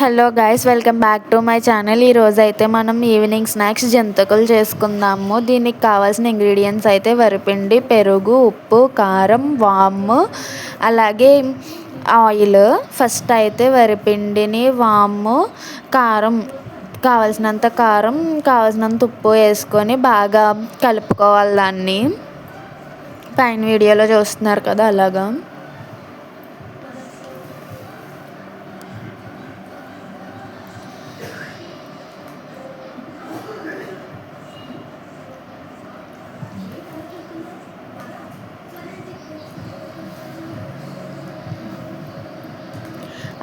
Hello guys, welcome back to my channel. ఈరోజు అయితే మనం ఈవినింగ్ స్నాక్స్ జంతికలు చేసుకుందాము. దీనికి కావాల్సిన ఇంగ్రీడియంట్స్ అయితే వరిపిండి, పెరుగు, ఉప్పు, కారం, వాము, అలాగే ఆయిల్. ఫస్ట్ అయితే వరిపిండిని, వాము, కారం, కావలసినంత కారం, కావలసినంత ఉప్పు వేసుకొని బాగా కలుపుకోవాలి. దాన్ని పైన వీడియోలో చూస్తున్నారు కదా, అలాగా.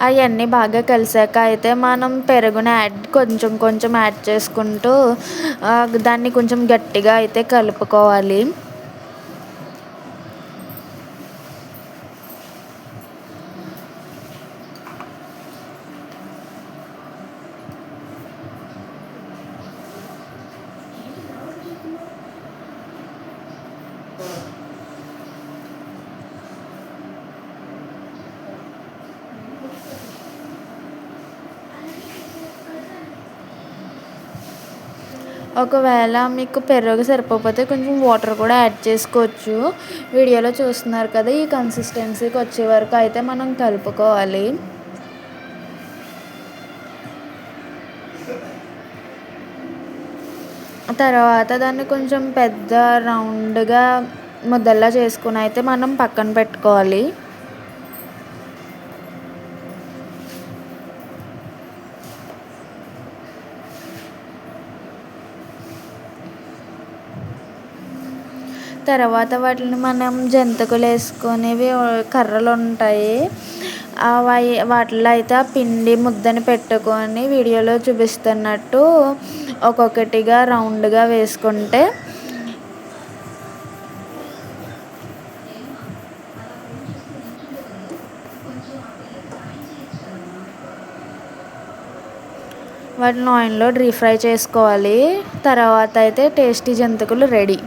అవన్నీ బాగా కలిసాక అయితే మనం పెరుగుని కొంచెం కొంచెం యాడ్ చేసుకుంటూ దాన్ని కొంచెం గట్టిగా అయితే కలుపుకోవాలి. ఒకవేళ మీకు పెరుగు సరిపోతే కొంచెం వాటర్ కూడా యాడ్ చేసుకోవచ్చు. వీడియోలో చూస్తున్నారు కదా, ఈ కన్సిస్టెన్సీకి వచ్చే వరకు అయితే మనం కలుపుకోవాలి. తర్వాత దాన్ని కొంచెం పెద్ద రౌండ్గా ముద్దల్లా చేసుకుని అయితే మనం పక్కన పెట్టుకోవాలి. తర్వాత వాటిని మనం జంతికలు వేసుకునేవి కర్రలు ఉంటాయి. వాటిలో అయితే ఆ పిండి ముద్దని పెట్టుకొని వీడియోలో చూపిస్తున్నట్టు ఒక్కొక్కటిగా రౌండ్గా వేసుకుంటే వాటిని ఆయిల్లో డీప్ ఫ్రై చేసుకోవాలి. తర్వాత అయితే టేస్టీ జంతికలు రెడీ.